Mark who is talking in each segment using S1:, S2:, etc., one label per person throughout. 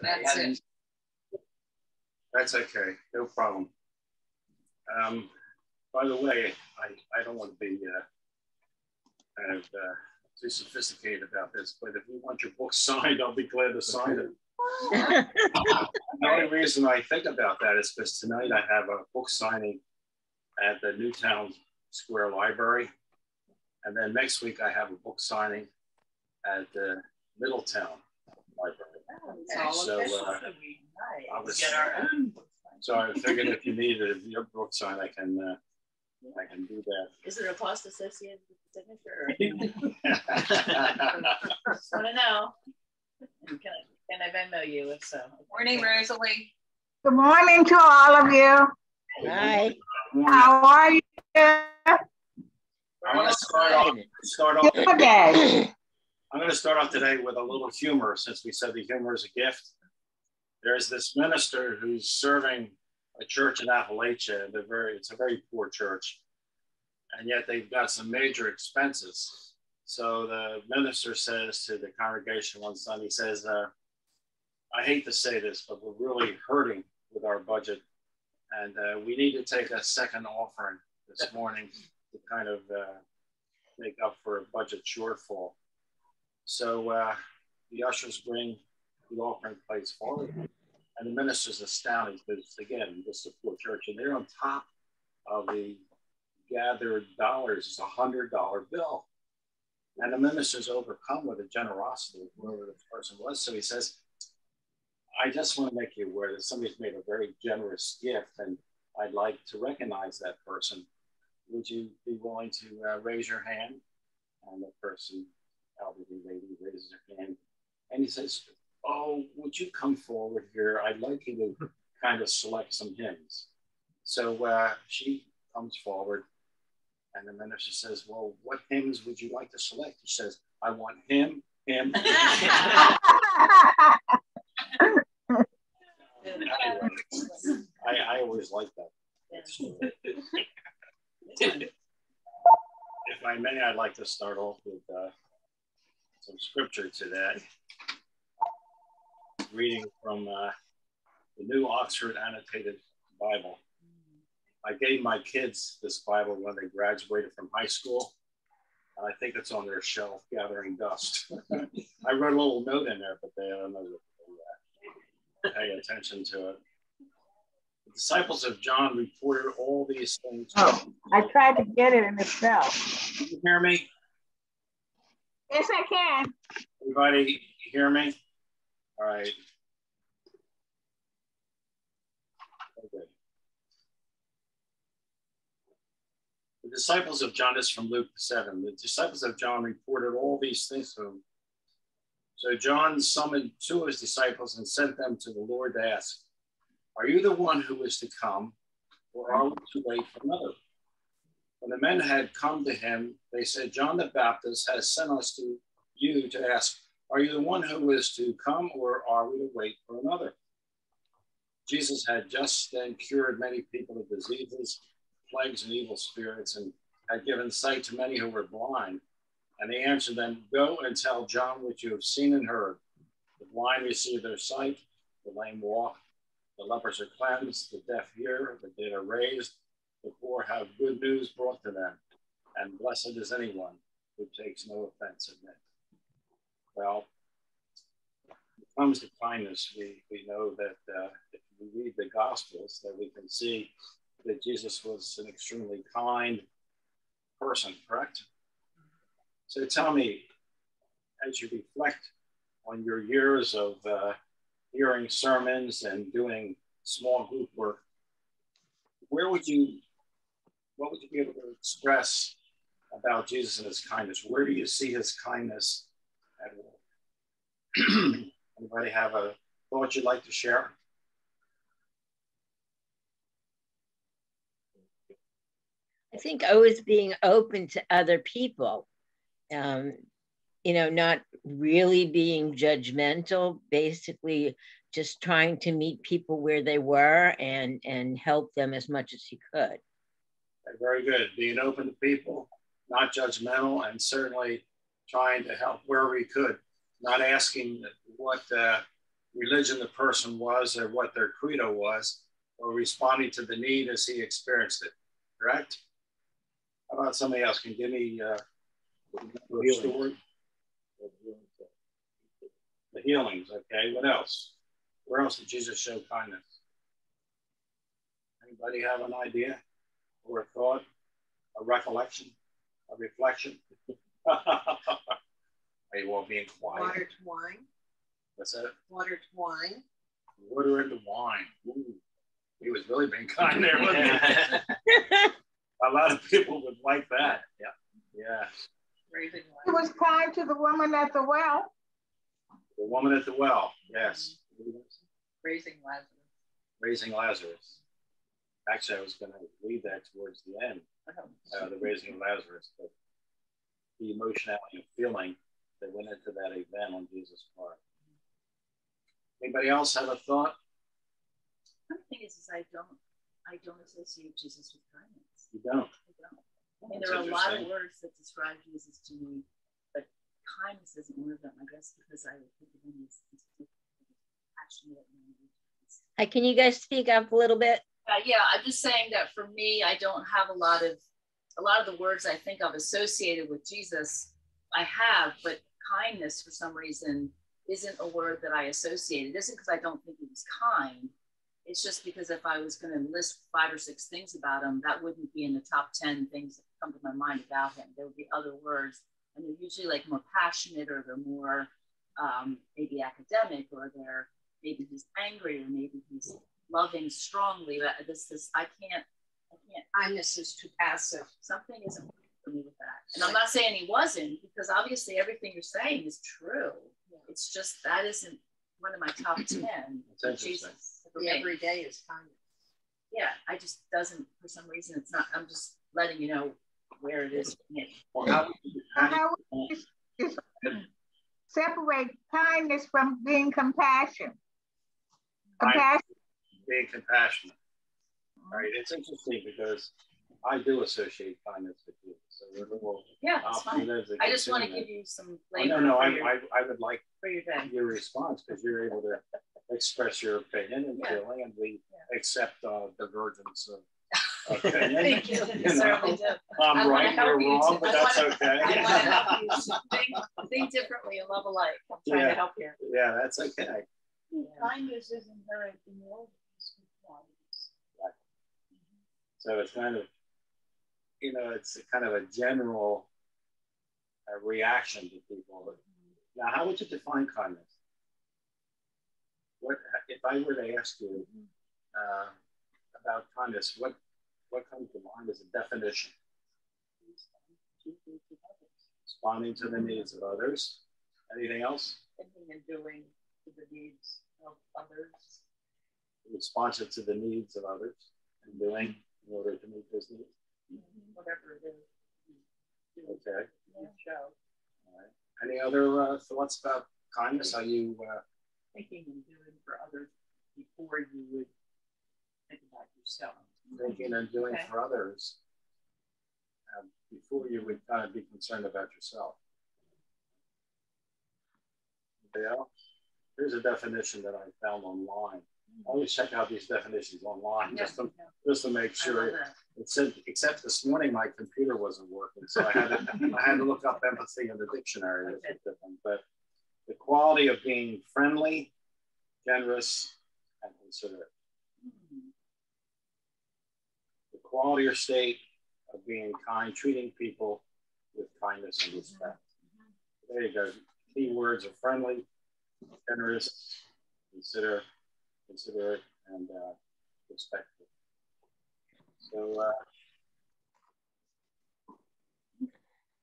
S1: That's it. That's okay, no problem. By the way, I don't want to be kind of too sophisticated about this, but if you want your book signed, I'll be glad to sign it. The only reason I think about that is because tonight I have a book signing at the Newtown Square Library. And then next week I have a book signing at the Middletown Library. So I figured if you need your book signed, I can do that.
S2: Is there a cost associated with the signature? Just want to know. Can I Venmo you if so?
S3: Morning, Rosalie.
S4: Good morning to all of you.
S2: Hi.
S4: How are you?
S1: I'm going to start off. I'm going to start off today with a little humor, since we said the humor is a gift. There's this minister who's serving a church in Appalachia. It's a very poor church, and yet they've got some major expenses. So the minister says to the congregation one Sunday, he says, I hate to say this, but we're really hurting with our budget, and we need to take a second offering this morning to kind of make up for a budget shortfall. So the ushers bring the offering plates forward, and the minister's astounded because, again, this is a poor church, and they're on top of the gathered dollars is $100 bill. And the minister's overcome with the generosity of whoever this person was. So he says, I just want to make you aware that somebody's made a very generous gift, and I'd like to recognize that person. Would you be willing to raise your hand? And the person, elderly lady, raises her hand. And he says, oh, would you come forward here? I'd like you to kind of select some hymns. So she comes forward, and the minister says, well, what hymns would you like to select? He says, I want him. Anyway, I always like that story. If I may, I'd like to start off with some scripture today. Reading from the New Oxford Annotated Bible. I gave my kids this Bible when they graduated from high school. I think it's on their shelf gathering dust. I wrote a little note in there, but they don't know to pay attention to it. The disciples of John reported all these things.
S4: Oh, I tried to get it and it fell.
S1: Can you hear me?
S4: Yes, I can.
S1: Everybody hear me? All right. Okay. The disciples of John, this is from Luke 7. The disciples of John reported all these things to him. So John summoned two of his disciples and sent them to the Lord to ask, are you the one who is to come, or are we to wait for another? When the men had come to him, they said, John the Baptist has sent us to you to ask, are you the one who is to come, or are we to wait for another? Jesus had just then cured many people of diseases, plagues, and evil spirits, and had given sight to many who were blind. And he answered them, go and tell John what you have seen and heard. The blind receive their sight, the lame walk, the lepers are cleansed, the deaf hear, the dead are raised, the poor have good news brought to them, and blessed is anyone who takes no offense in it. Well, when it comes to kindness, we know that if we read the Gospels, that we can see that Jesus was an extremely kind person, correct? So tell me, as you reflect on your years of hearing sermons and doing small group work, what would you be able to express about Jesus and his kindness? Where do you see his kindness at work? Anybody have a thought you'd like to share?
S5: I think always being open to other people, not really being judgmental, basically just trying to meet people where they were and help them as much as he could.
S1: Very good. Being open to people, not judgmental, and certainly trying to help wherever he could, not asking what religion the person was or what their credo was, or responding to the need as he experienced it. Correct? How about somebody else can give me a story? The healings, okay. What else? Where else did Jesus show kindness? Anybody have an idea or a thought, a recollection, a reflection? Are you all being quiet?
S3: Water to wine.
S1: What's that?
S3: Water to wine.
S1: Water into wine. Ooh. He was really being kind there, wasn't he? A lot of people would like that. Yeah. Yeah.
S4: He was kind to the woman at the well.
S1: The woman at the well, yes.
S3: Raising Lazarus.
S1: Raising Lazarus. Actually, I was going to leave that towards the end, the raising of Lazarus, but the emotionality and feeling that went into that event on Jesus' part. Anybody else have a thought?
S2: The thing is I don't associate Jesus with kindness.
S1: You don't?
S2: I don't. I mean, there are a lot of words that describe Jesus to me, but kindness isn't one of them, I guess, because I think of him as passionate.
S5: Hi, can you guys speak up a little bit?
S2: Yeah, I'm just saying that for me, I don't have a lot of the words I think of associated with Jesus. I have, but kindness for some reason isn't a word that I associate. It isn't because I don't think he was kind. It's just because if I was going to list 5 or 6 things about him, that wouldn't be in the top 10 things that come to my mind about him. There would be other words, and they're usually like more passionate, or they're more maybe academic, or they're maybe he's angry, or maybe he's loving strongly. But I can't.
S3: Kindness is too passive.
S2: Something isn't for me with that. And I'm not saying he wasn't, because obviously everything you're saying is true. It's just that isn't one of my top 10. Jesus.
S3: The everyday is kindness.
S2: Yeah, I just doesn't, for some reason, it's not. I'm just letting you know where it is.
S1: Well, how
S4: would you separate kindness from being compassion?
S1: Being compassionate. Right. It's interesting because I do associate kindness with you. So we're a little
S2: that's fine. I just want to give you some flavor.
S1: I would like
S2: for your day.
S1: Your response, because you're able to express your opinion and feeling, and we accept divergence of opinion.
S2: Thank you. Certainly do.
S1: I'm right, you're wrong, but that's okay.
S2: I want to help you think differently and love alike. I'm trying to help you.
S1: Yeah, that's okay.
S2: Kindness is inherent in all qualities.
S1: Right. So it's kind of, it's kind of a general reaction to people. Now, how would you define kindness? What if I were to ask you about kindness? What comes to mind as a definition? Responding to the needs of others. Anything else?
S3: Thinking and doing to the needs of others.
S1: Responsive to the needs of others and doing in order to meet those needs.
S3: Whatever it is.
S1: Okay.
S3: Show.
S1: All right. Any other thoughts about kindness? How you
S3: thinking and doing for others before you would think about yourself.
S1: Thinking and doing for others before you would kind of be concerned about yourself. Yeah. Here's a definition that I found online. I always check out these definitions online just to make sure. It said, except this morning my computer wasn't working, so I had to look up empathy in the dictionary. But the quality of being friendly, generous, and considerate. The quality or state of being kind, treating people with kindness and respect. There you go. Key words are friendly, generous, considerate, and respectful. So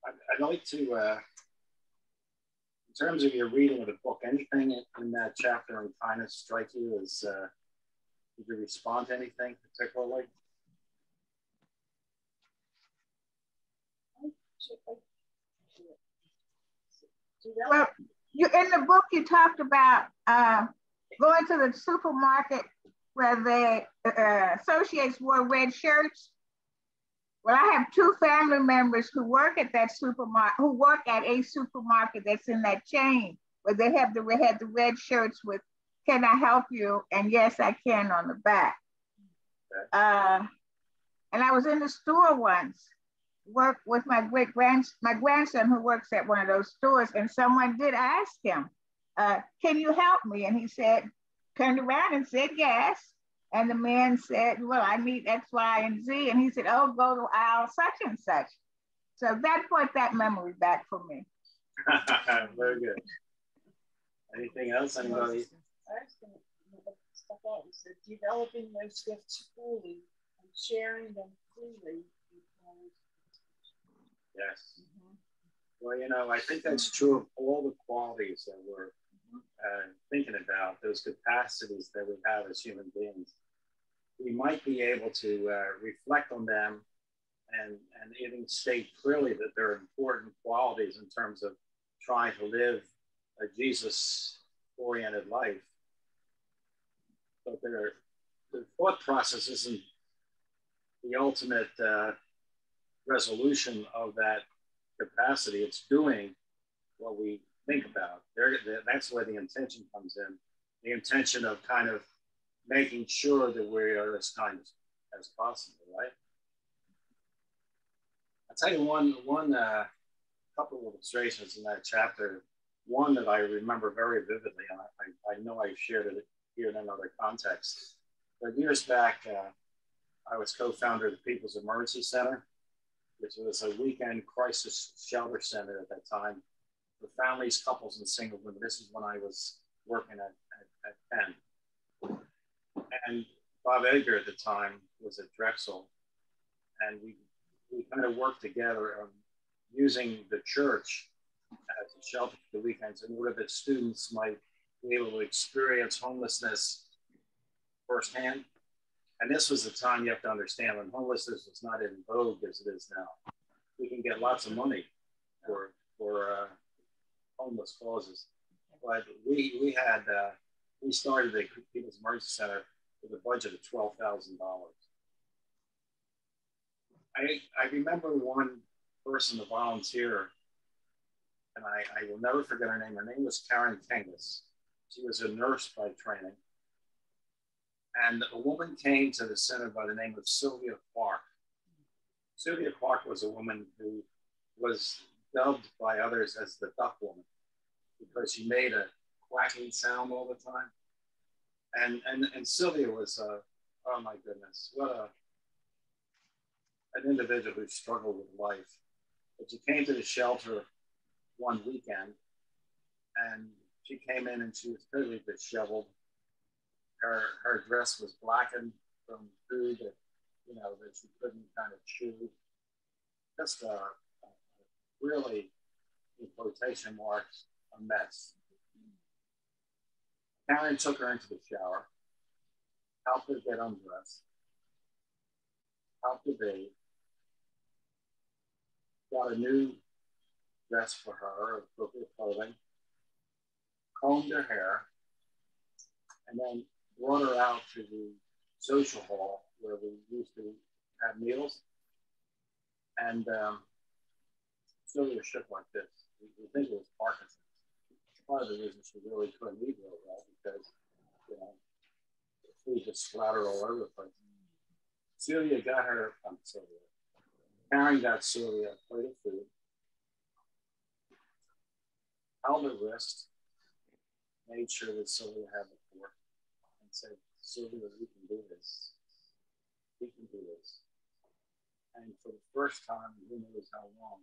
S1: I'd like to, in terms of your reading of the book, anything in that chapter on kindness strike you as, did you respond to anything particularly?
S4: Well, in the book you talked about going to the supermarket where the associates wore red shirts. Well, I have 2 family members who work at that supermarket, who work at a supermarket that's in that chain, where they have had the red shirts with can I help you? And yes, I can on the back. And I was in the store once, worked with my grandson who works at one of those stores, and someone did ask him, can you help me? And he said, turned around and said yes. And the man said, well, I need X, Y, and Z. And he said, oh, go to aisle such and such. So that brought that memory back for me.
S1: Very good. Anything else, anybody?
S3: I was going to step out and say, developing those gifts fully and sharing them freely.
S1: Yes. Well, you know, I think that's true of all the qualities that we're thinking about, those capacities that we have as human beings. We might be able to reflect on them and even state clearly that they're important qualities in terms of trying to live a Jesus-oriented life. But the thought process isn't the ultimate resolution of that capacity. It's doing what we think about. That's where the intention comes in. The intention of kind of making sure that we are as kind as possible, right? I'll tell you one couple of illustrations in that chapter. One that I remember very vividly, and I know I shared it here in another context. But years back, I was co-founder of the People's Emergency Center, which was a weekend crisis shelter center at that time for families, couples, and single women. This is when I was working at Penn. And Bob Edgar at the time was at Drexel, and we kind of worked together on using the church as a shelter for the weekends in order that students might be able to experience homelessness firsthand. And this was the time, you have to understand, when homelessness was not in vogue as it is now. We can get lots of money for homeless causes. But we started the People's Emergency Center with a budget of $12,000. I remember one person, a volunteer, and I will never forget her name. Her name was Karen Tengus. She was a nurse by training. And a woman came to the center by the name of Sylvia Clark. Sylvia Clark was a woman who was dubbed by others as the duck woman because she made a quacking sound all the time. And Sylvia was, oh my goodness, what an individual who struggled with life. But she came to the shelter one weekend, and she came in and she was totally disheveled. Her dress was blackened from food that she couldn't kind of chew. Just a really, in quotation marks, a mess. Karen took her into the shower, helped her get undressed, helped her bathe, got a new dress for her, appropriate clothing, combed her hair, and then brought her out to the social hall where we used to have meals. And Sylvia shook like this. We think it was Parkinson's. Part of the reason she really couldn't eat real well because, the food just splattered all over the place. Karen got Sylvia a plate of food, held her wrist, made sure that Sylvia had the fork, and said, Sylvia, we can do this. We can do this. And for the first time, who knows how long,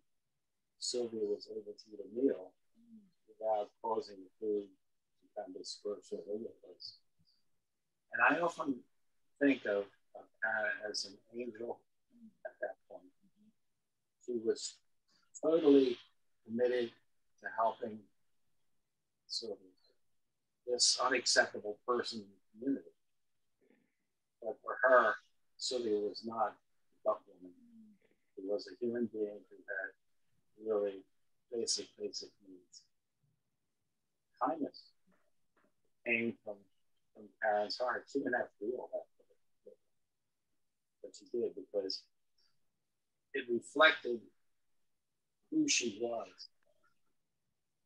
S1: Sylvia was able to eat a meal without causing the food to kind of disperse all over the place. And I often think of Karen as an angel at that point. She was totally committed to helping Sylvia, this unacceptable person in the community. But for her, Sylvia was not a duck woman. She was a human being who had really basic needs. Kindness came from Karen's heart. She didn't have to do all that, but she did because it reflected who she was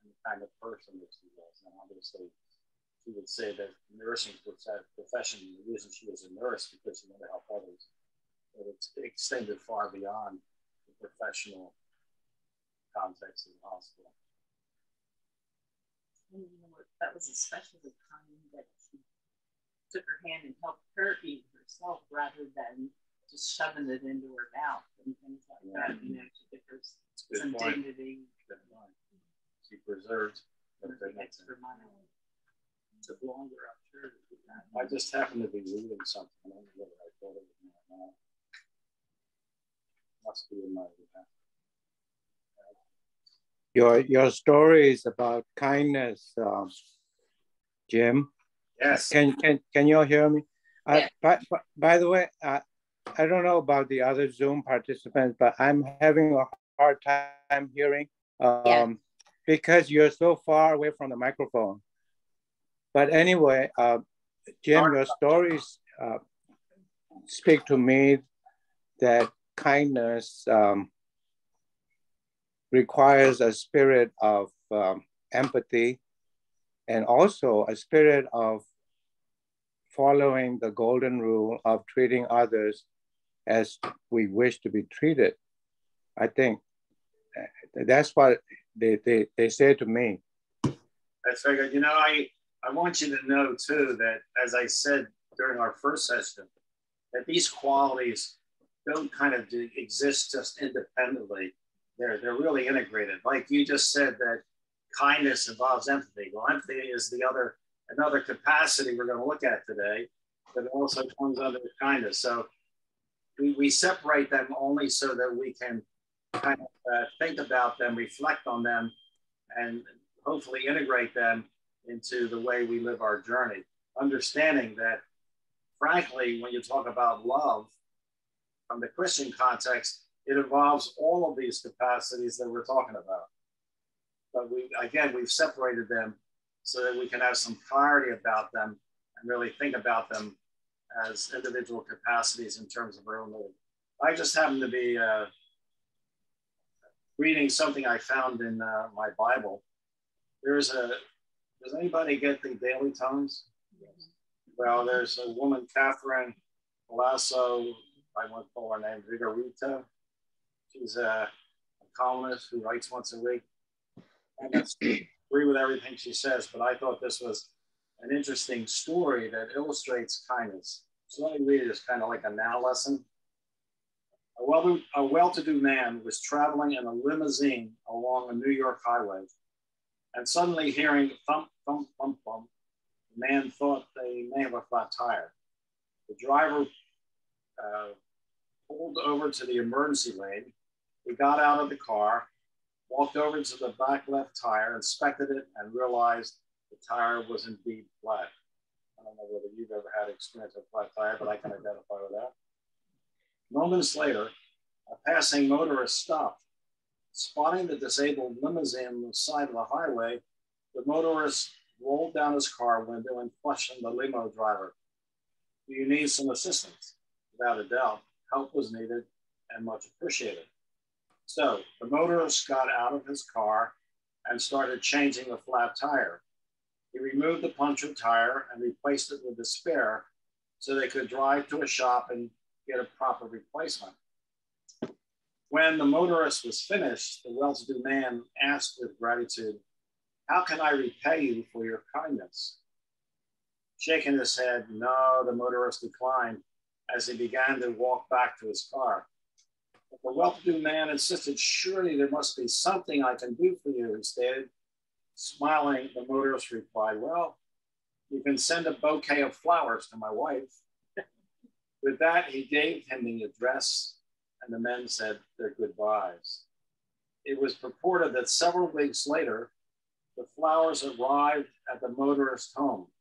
S1: and the kind of person that she was. And obviously, she would say that nursing profession, the reason she was a nurse because she wanted to help others, but it's extended far beyond the professional context of the hospital.
S3: And you know what, that was especially kind that she took her hand and helped her eat herself rather than just shoving it into her mouth and things like that. You know, to give her some dignity.
S1: She preserved
S3: the extra money. Took longer, I'm sure.
S1: I just happened to be reading something. I don't know whether I thought of it now. Must be in my
S6: Your stories about kindness, Jim.
S1: Yes.
S6: Can you all hear me?
S2: Yeah.
S6: By the way, I don't know about the other Zoom participants, but I'm having a hard time hearing because you're so far away from the microphone. But anyway, Jim, your stories speak to me that kindness requires a spirit of empathy and also a spirit of following the golden rule of treating others as we wish to be treated. I think that's what they say to me.
S1: That's very good. You know, I want you to know too that, as I said during our first session, that these qualities don't kind of exist just independently. They're really integrated. Like you just said, that kindness involves empathy. Well, empathy is another capacity we're going to look at today that also comes under kindness. So we separate them only so that we can kind of think about them, reflect on them, and hopefully integrate them into the way we live our journey. Understanding that, frankly, when you talk about love from the Christian context, it involves all of these capacities that we're talking about. But we've separated them so that we can have some clarity about them and really think about them as individual capacities in terms of our own living. I just happen to be reading something I found in my Bible. Does anybody get the Daily Times? Yes. Well, there's a woman, Catherine Alesso, I won't call her name, Vigorita. She's a columnist who writes once a week. And I agree with everything she says, but I thought this was an interesting story that illustrates kindness. So let me read it as kind of like a now lesson. A well-to-do man was traveling in a limousine along a New York highway, and suddenly hearing thump, thump, thump, thump, the man thought they may have a flat tire. The driver pulled over to the emergency lane. He got out of the car, walked over to the back left tire, inspected it, and realized the tire was indeed flat. I don't know whether you've ever had experience with a flat tire, but I can identify with that. Moments later, a passing motorist stopped. Spotting the disabled limousine on the side of the highway, the motorist rolled down his car window and questioned the limo driver. Do you need some assistance? Without a doubt, help was needed and much appreciated. So the motorist got out of his car and started changing the flat tire. He removed the punctured tire and replaced it with a spare so they could drive to a shop and get a proper replacement. When the motorist was finished, the well-to-do man asked with gratitude, "How can I repay you for your kindness?" Shaking his head, no, the motorist declined as he began to walk back to his car. But the well-to-do man insisted, "Surely there must be something I can do for you," he stated. Smiling, the motorist replied, "Well, you can send a bouquet of flowers to my wife." With that, he gave him the address, and the men said their goodbyes. It was purported that several weeks later, the flowers arrived at the motorist's home.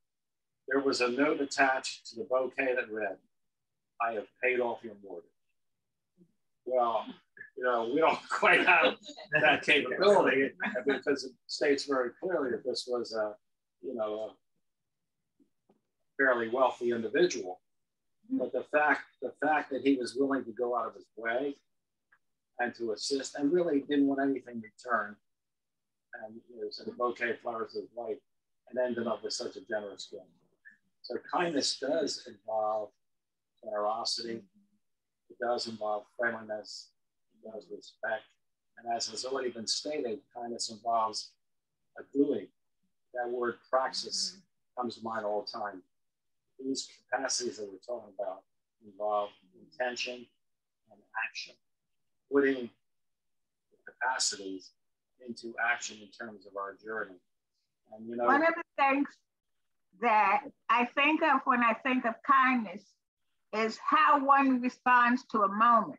S1: There was a note attached to the bouquet that read, "I have paid off your mortgage." Well, you know, we don't quite have that capability because it states very clearly that this was a fairly wealthy individual. But the fact that he was willing to go out of his way and to assist and really didn't want anything in return, and sent a bouquet of flowers to his wife, and ended up with such a generous gift. So kindness does involve generosity. It does involve friendliness. It does respect. And as has already been stated, kindness involves a doing. That word praxis comes to mind all the time. These capacities that we're talking about involve intention and action, putting the capacities into action in terms of our journey. And you know,
S4: one of the things that I think of when I think of kindness is how one responds to a moment,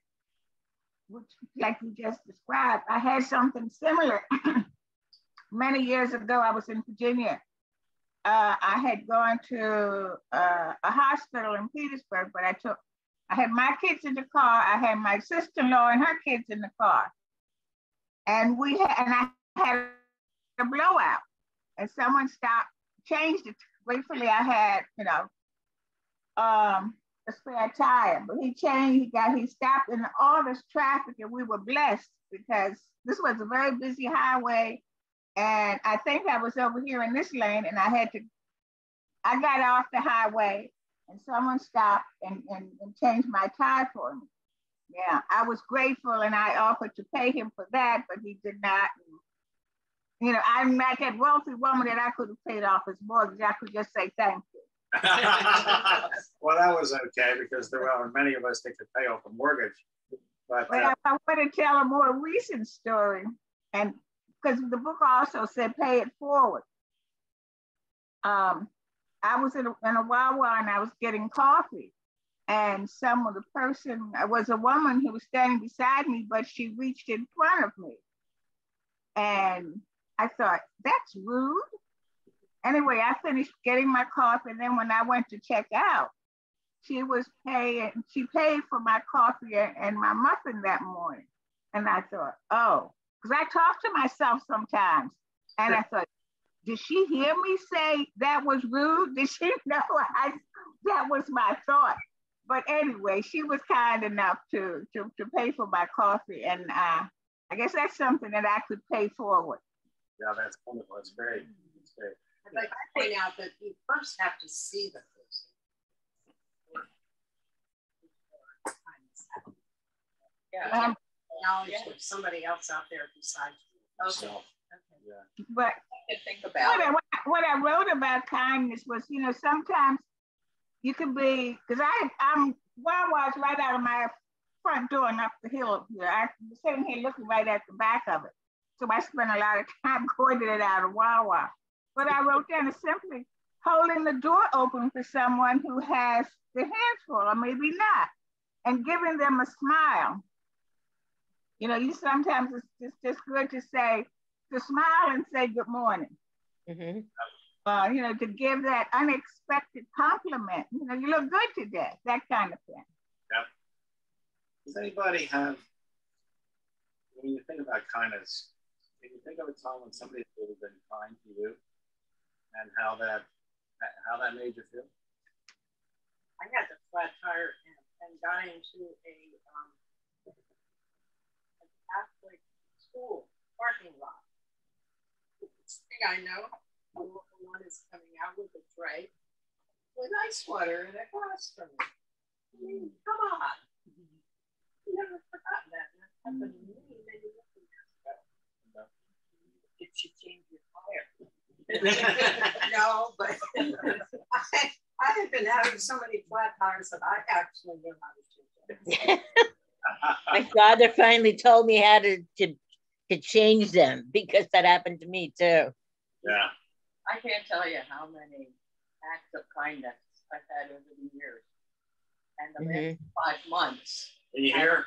S4: which, like you just described, I had something similar. Many years ago, I was in Virginia. I had gone to a hospital in Petersburg, but I had my kids in the car. I had my sister-in-law and her kids in the car. And I had a blowout. And someone stopped, changed it. Gratefully, I had, a spare tire, but he stopped in all this traffic, and we were blessed because this was a very busy highway. And I think I was over here in this lane, and I got off the highway, and someone stopped and changed my tire for me. Yeah, I was grateful, and I offered to pay him for that, but he did not. I'm like that wealthy woman that I could have paid off his mortgage. I could just say thank you.
S1: Well, that was okay because there were many of us that could pay off a mortgage. But
S4: I want to tell a more recent story, and because the book also said pay it forward. I was in a Wawa and I was getting coffee, and the person was a woman who was standing beside me, but she reached in front of me, and I thought, that's rude. Anyway, I finished getting my coffee, and then when I went to check out, she paid for my coffee and my muffin that morning. And I thought, oh, because I talk to myself sometimes. And I thought, did she hear me say that was rude? Did she know that was my thought? But anyway, she was kind enough to pay for my coffee. And I guess that's something that I could pay forward.
S1: Yeah, that's wonderful. It's great. It's great.
S3: I'd like to point out that you first have to see the person. Yeah. Acknowledge there's somebody else out there besides you.
S1: Okay. Yeah.
S4: But
S3: think about
S4: what I wrote about kindness was, sometimes you can be, because I'm Wawa's right out of my front door and up the hill here. I'm sitting here looking right at the back of it. So I spent a lot of time going in and out of Wawa. But I wrote down is simply holding the door open for someone who has their hands full, or maybe not, and giving them a smile. You sometimes it's just good to smile and say good morning.
S5: Mm-hmm.
S4: To give that unexpected compliment. You look good today, that kind of thing.
S1: Yeah. Does anybody have, when you think about kindness, can you think of a time when somebody has really been kind to you and how that made you feel?
S3: I had a flat tire and got into a Catholic school parking lot. Next thing I know, a local one is coming out with a tray with ice water and a glass for me. I mean, come on. You never forgotten that. That happened to me many years ago. Did she change your tire? No, but I have been having so many flat tires that I actually know how to change them.
S5: My father finally told me how to change them because that happened to me too.
S1: Yeah.
S2: I can't tell you how many acts of kindness I've had over the years. And the last 5 months.
S1: Can you hear?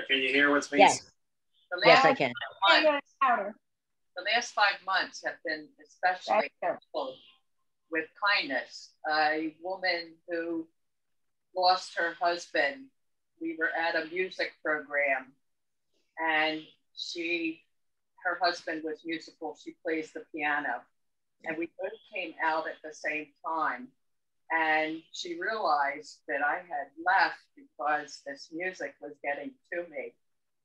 S1: Can you hear what's being
S5: Yes.
S1: said?
S5: Yes, I can.
S2: The last 5 months have been especially full with kindness. A woman who lost her husband. We were at a music program, and her husband was musical. She plays the piano, and we both came out at the same time. And she realized that I had left because this music was getting to me.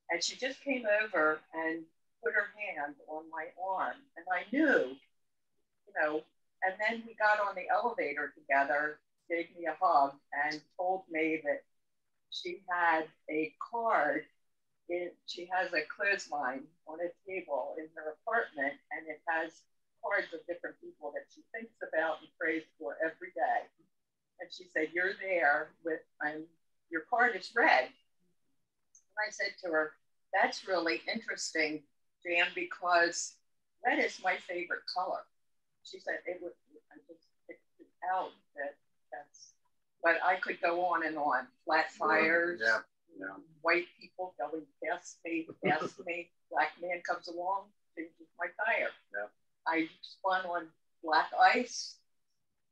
S2: And she just came over and put her hand on my arm. And I knew
S3: you know, and then we got on the elevator together, gave me a hug, and told me that she had a card. She has a clothesline on a table in her apartment, and it has cards of different people that she thinks about and prays for every day. And she said, "You're there with, your card is red." And I said to her, "That's really interesting, Jan, because red is my favorite color." She said, I just picked it out that's, but I could go on and on. Flat tires, white people going past me, black man comes along, changes my tire.
S1: Yeah.
S3: I spun on black ice,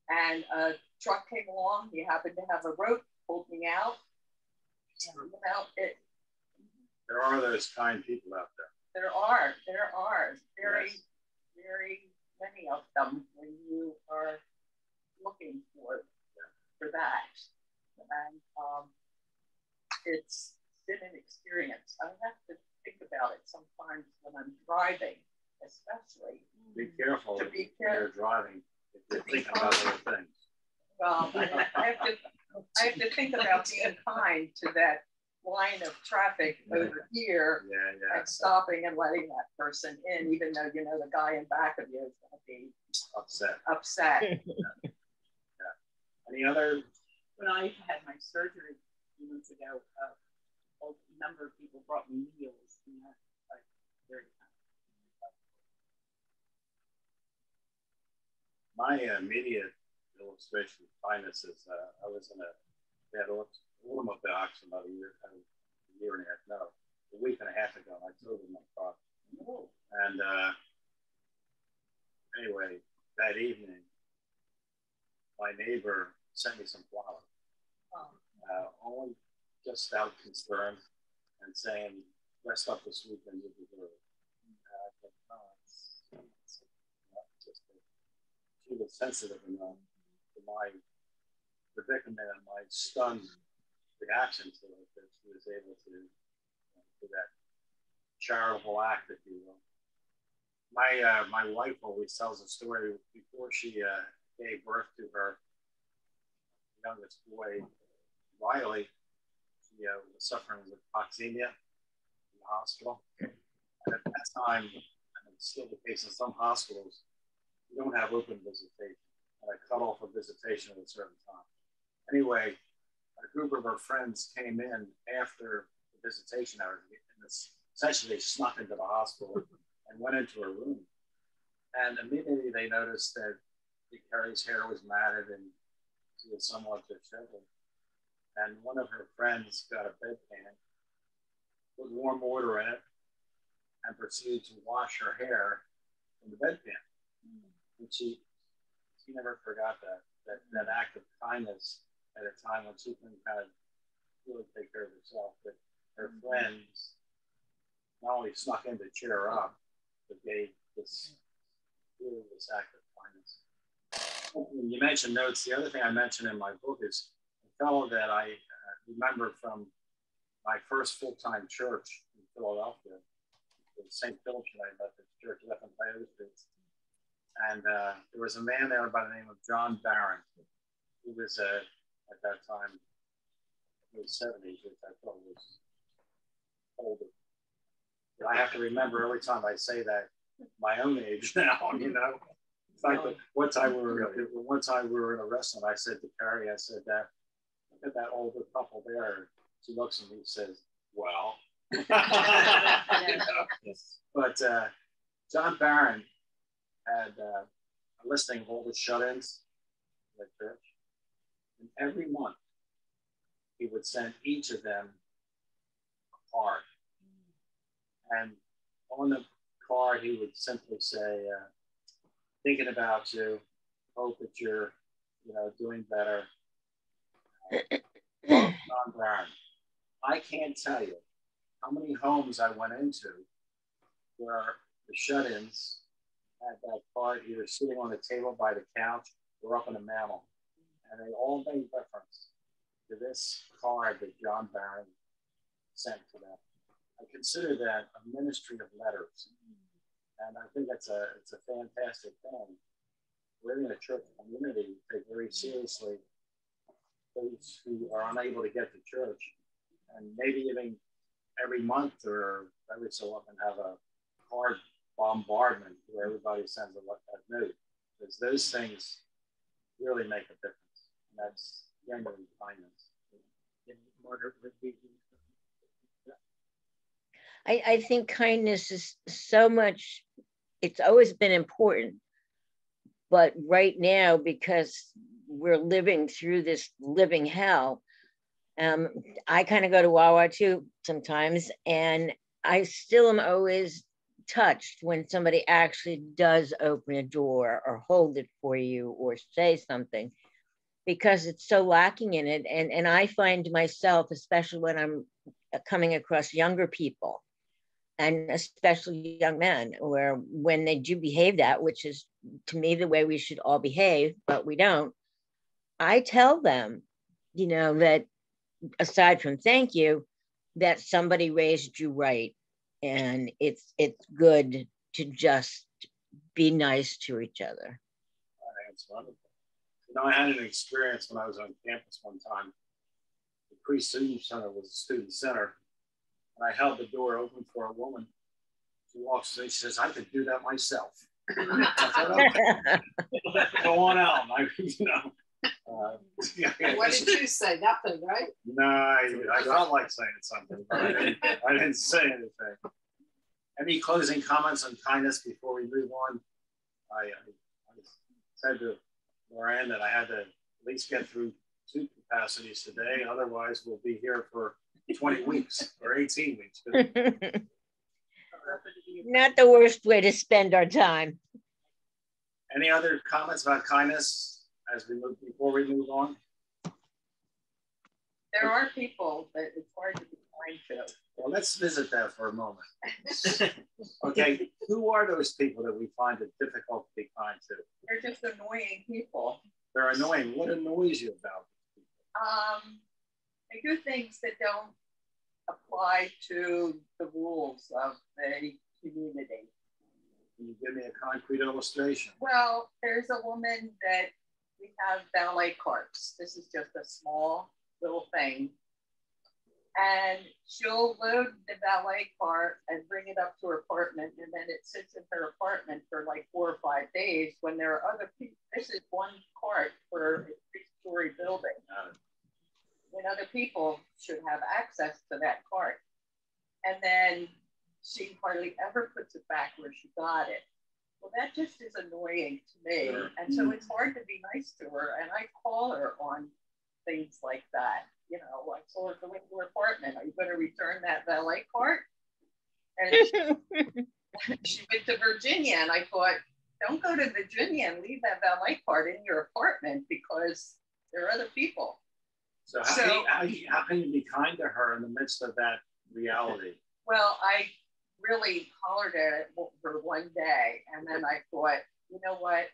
S3: and a truck came along. He happened to have a rope, pulled me out. And, you know,
S1: there are those kind people out there.
S3: There are very, yes, very many of them when you are looking for that. And it's been an experience. I have to think about it sometimes when I'm driving, especially.
S1: Be careful
S3: to be
S1: when you're driving. If you're thinking about other things.
S3: Well, I have to think about being kind to that line of traffic over here, and stopping and letting that person in, even though you know the guy in back of you is going to be upset.
S1: Any other?
S3: When I had my surgery a few months ago, a number of people brought me meals, and that's like very
S1: My immediate illustration of kindness is I was in a box about a year and a half, no, a week and a half ago. I told him my car. And anyway, that evening, my neighbor sent me some flowers. Only just out of concern and saying, "Rest up this weekend, you deserve it." She was sensitive enough to my predicament and my stunned reaction to it that she was able to do that charitable act, if you will. My wife always tells a story. Before she gave birth to her youngest boy, Riley, she was suffering with toxemia in the hospital. And at that time, and it's still the case in some hospitals, you don't have open visitation. I cut off a visitation at a certain time. Anyway, a group of her friends came in after the visitation hours, and essentially they snuck into the hospital and went into her room. And immediately they noticed that Carrie's hair was matted and she was somewhat disheveled. And one of her friends got a bedpan, put warm water in it, and proceeded to wash her hair in the bedpan. And she never forgot that act of kindness at a time when she couldn't kind of really take care of herself. But her friends not only snuck in to cheer her up, but gave this act of kindness. When you mentioned notes, the other thing I mentioned in my book is a fellow that I remember from my first full-time church in Philadelphia, the St. Philip's United Methodist Church left on Pioneer Street. And there was a man there by the name of John Barron, who was at that time in his 70s, which I thought was older. But I have to remember every time I say that my own age now, you know. In fact, one time we were in a restaurant, I said to Carrie, I said, look at that older couple there. She looks at me and says, well. You know? But John Barron had a listing of all the shut-ins in the church. And every month, he would send each of them a card. And on the card, he would simply say, thinking about you, hope that you're, doing better. John Barron. I can't tell you how many homes I went into where the shut-ins had that card either sitting on the table by the couch or up in the mantel. And they all made reference to this card that John Barron sent to them. I consider that a ministry of letters. And I think it's a fantastic thing we're in a church community, take very seriously those who are unable to get to church, and maybe even every month or every so often have a card bombardment where everybody sends a note, because those things really make a difference. And that's genuine kindness.
S5: I think kindness is so much, it's always been important, but right now, because we're living through this living hell, I kind of go to Wawa too sometimes, and I still am always touched when somebody actually does open a door or hold it for you or say something, because it's so lacking in it. And I find myself, especially when I'm coming across younger people, and especially young men, where when they do behave that, which is to me the way we should all behave, but we don't, I tell them, you know, that aside from thank you, that somebody raised you right. And it's good to just be nice to each other.
S1: I think it's wonderful. You know, I had an experience when I was on campus one time. The pre-student center was a student center, and I held the door open for a woman. She walks in, she says, "I could do that myself." I said, "Okay, go on out." You know.
S3: What did you say? Nothing, right?
S1: No, I don't like saying something, but I didn't say anything. Any closing comments on kindness before we move on? I said to Lauren that I had to at least get through 2 capacities today. Otherwise, we'll be here for 20 weeks or 18 weeks.
S5: Not the worst way to spend our time.
S1: Any other comments about kindness before we move on?
S3: There are people that it's hard to be kind to.
S1: Well, let's visit that for a moment. Okay, who are those people that we find it difficult to be kind to?
S3: They're just annoying people.
S1: They're annoying. What annoys you about them?
S3: They do things that don't apply to the rules of the community.
S1: Can you give me a concrete illustration?
S3: Well, there's a woman that we have valet carts. This is just a small little thing. And she'll load the valet cart and bring it up to her apartment, and then it sits in her apartment for like 4 or 5 days when there are other people. This is one cart for a 3-story building. When other people should have access to that cart. And then she hardly ever puts it back where she got it. Well, that just is annoying to me.
S1: Sure.
S3: And so it's hard to be nice to her. And I call her on things like that. You know, I told her to go into her apartment. Are you going to return that valet cart? And she went to Virginia, and I thought, don't go to Virginia and leave that valet cart in your apartment because there are other people.
S1: So how can you be kind to her in the midst of that reality?
S3: Well, I really hollered at her one day, and then I thought, you know what?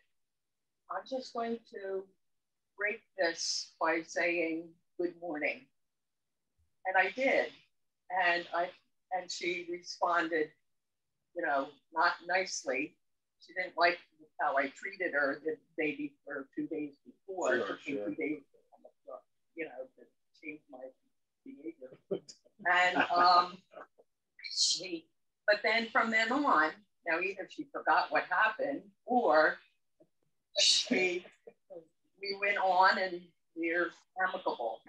S3: I'm just going to break this by saying good morning. And I did. And she responded, you know, not nicely. She didn't like how I treated her the day before, 2 days before.
S1: Sure, sure.
S3: 2 days, you know, to change my behavior. And but then from then on, now either she forgot what happened or we went on and we're amicable.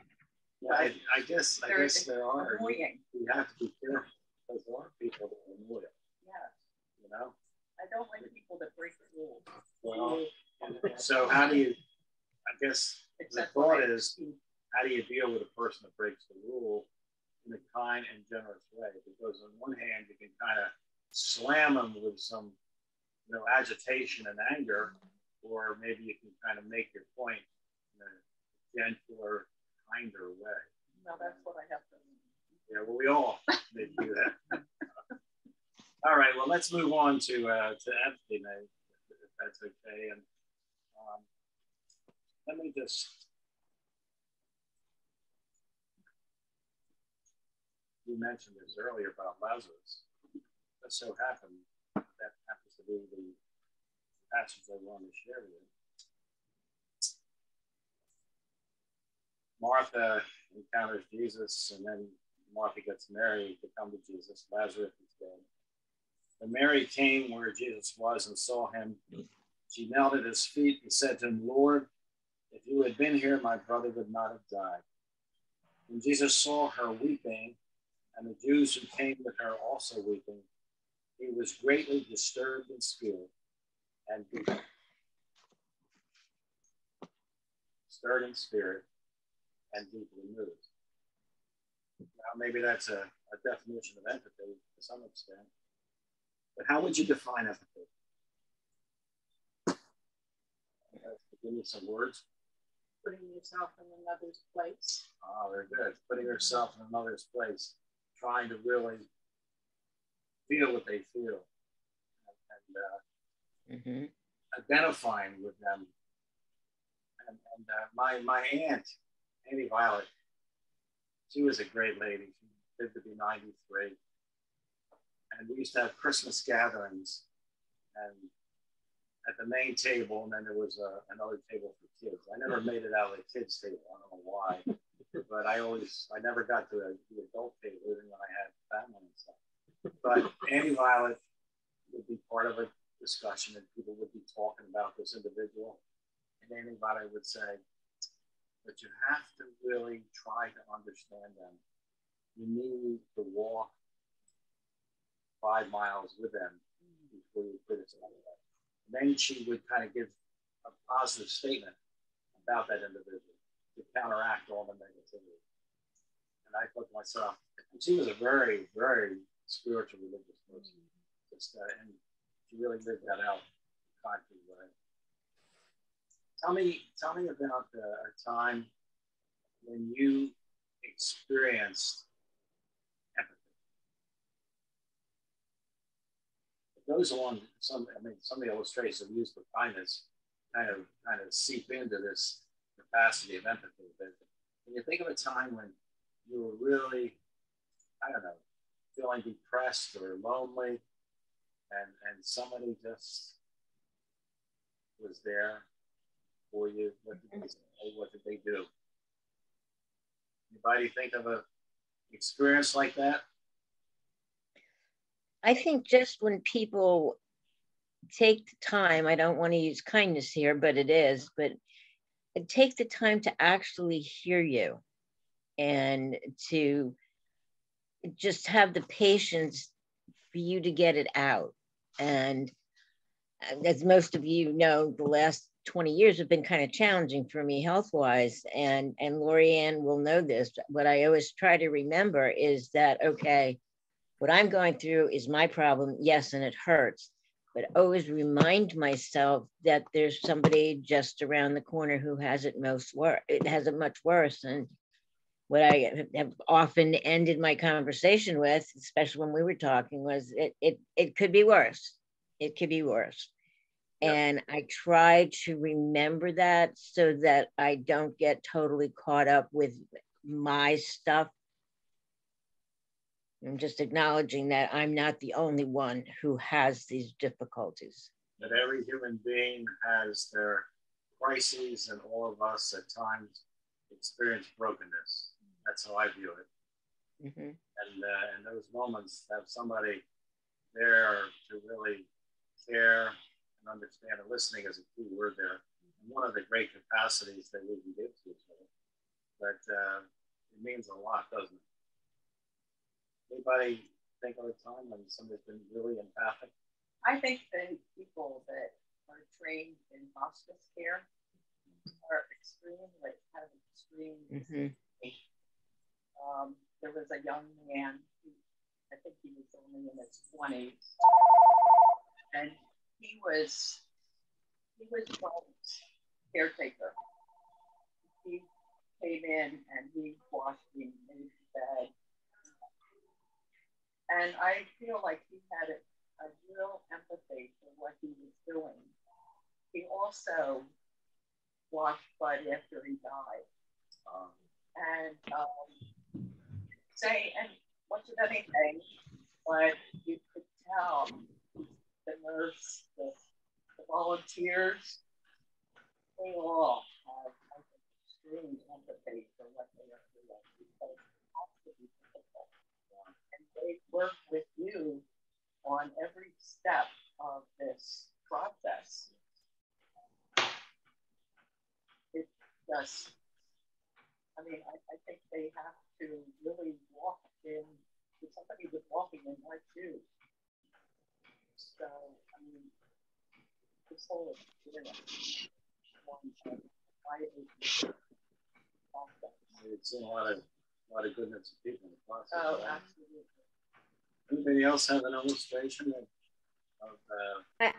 S1: Yeah, I guess there are.
S3: Annoying.
S1: You have to be careful because there are people that are annoying.
S3: Yeah.
S1: You know?
S3: I don't like people that break the rules.
S1: Well, so how do you, I guess the thought is, how do you deal with a person that breaks the rule in a kind and generous way? Because on one hand, you can kind of slam them with some, you know, agitation and anger, or maybe you can kind of make your point in a gentler, kinder way.
S3: No, that's what I have to do.
S1: Yeah, well, we all maybe do that. All right, well, let's move on to empathy, if that's okay. And let me just, you mentioned this earlier about Lazarus. It so happened that happens to be the passage I want to share with you. Martha encounters Jesus, and then Martha gets Mary to come to Jesus. Lazarus is dead. When Mary came where Jesus was and saw him, she knelt at his feet and said to him, Lord, if you had been here, my brother would not have died. When Jesus saw her weeping, and the Jews who came with her also weeping, he was greatly disturbed in spirit and deeply stirred in spirit and deeply moved. Now, maybe that's a definition of empathy to some extent, but how would you define empathy? Give me some words.
S3: Putting yourself in another's place.
S1: Oh, very good. Putting yourself in another's place, trying to really feel what they feel, and identifying with them. And my aunt, Auntie Violet, she was a great lady. She lived to be 93. And we used to have Christmas gatherings, and at the main table, and then there was another table for kids. I never made it out of the kids' table. I don't know why, but I never got to the adult table even when I had family and stuff. But Auntie Violet would be part of a discussion, and people would be talking about this individual. And Auntie Violet would say, but you have to really try to understand them. You need to walk 5 miles with them before you criticize them. And then she would kind of give a positive statement about that individual to counteract all the negativity. And I thought to myself, and she was a very, very spiritual, religious person. And she really lived that out in a concrete way. Tell me about a time when you experienced empathy. It goes along some of the illustrations used for kindness kind of seep into this capacity of empathy. But when you think of a time when you were really, I don't know, feeling depressed or lonely, and somebody just was there for you, what did they say? What did they do? Anybody think of an experience like that?
S5: I think just when people take the time, I don't want to use kindness here, but it is, but take the time to actually hear you and to just have the patience for you to get it out. And as most of you know, the last 20 years have been kind of challenging for me health-wise, and Lorianne will know this. What I always try to remember is that, okay, what I'm going through is my problem, yes, and it hurts, but always remind myself that there's somebody just around the corner who has it much worse. And what I have often ended my conversation with, especially when we were talking, was it could be worse. It could be worse. Yep. And I try to remember that so that I don't get totally caught up with my stuff. I'm just acknowledging that I'm not the only one who has these difficulties.
S1: That every human being has their crises, and all of us at times experience brokenness. That's how I view it. Mm-hmm. And in those moments, have somebody there to really care and understand, and listening is a key word there. And one of the great capacities that we can give to each other. But it means a lot, doesn't it? Anybody think of a time when somebody's been really empathic?
S3: I think the people that are trained in hospice care are extreme, like kind of extreme. Mm-hmm. There was a young man who, I think he was only in his 20s, and he was John's caretaker. He came in and he washed me, made his bed. And I feel like he had a real empathy for what he was doing. He also washed Bud after he died. And say and much of anything, but you could tell the nurse, the volunteers, they all have extreme empathy for step of this process. It just, I mean, I think they have to really walk in, somebody was walking in my shoes. So, I mean, this whole experience,
S1: it's a lot of goodness of people in the process.
S3: Oh, absolutely.
S1: Anybody else have an illustration of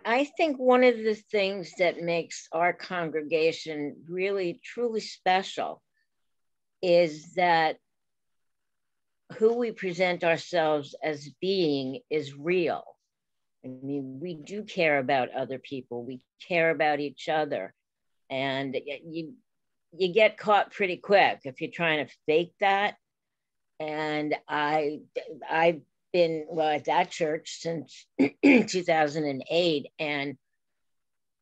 S5: I think one of the things that makes our congregation really, truly special is that who we present ourselves as being is real. I mean, we do care about other people. We care about each other. And you get caught pretty quick if you're trying to fake that. And I've been, well, at that church since 2008. And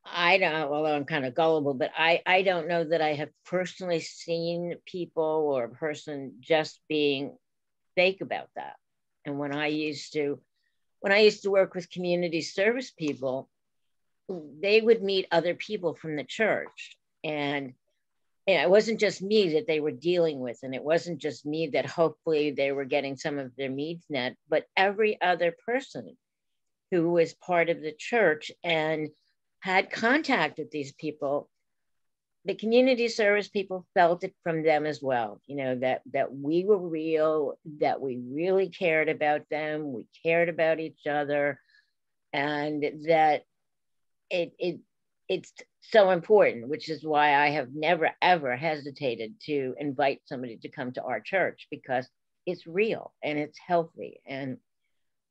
S5: I don't, although I'm kind of gullible, but I don't know that I have personally seen people or a person just being fake about that. And when I used to work with community service people, they would meet other people from the church. And it wasn't just me that they were dealing with, and it wasn't just me that hopefully they were getting some of their needs met, but every other person who was part of the church and had contact with these people, the community service people felt it from them as well, you know, that we were real, that we really cared about them, we cared about each other, and that it's so important, which is why I have never, ever hesitated to invite somebody to come to our church, because it's real and it's healthy. And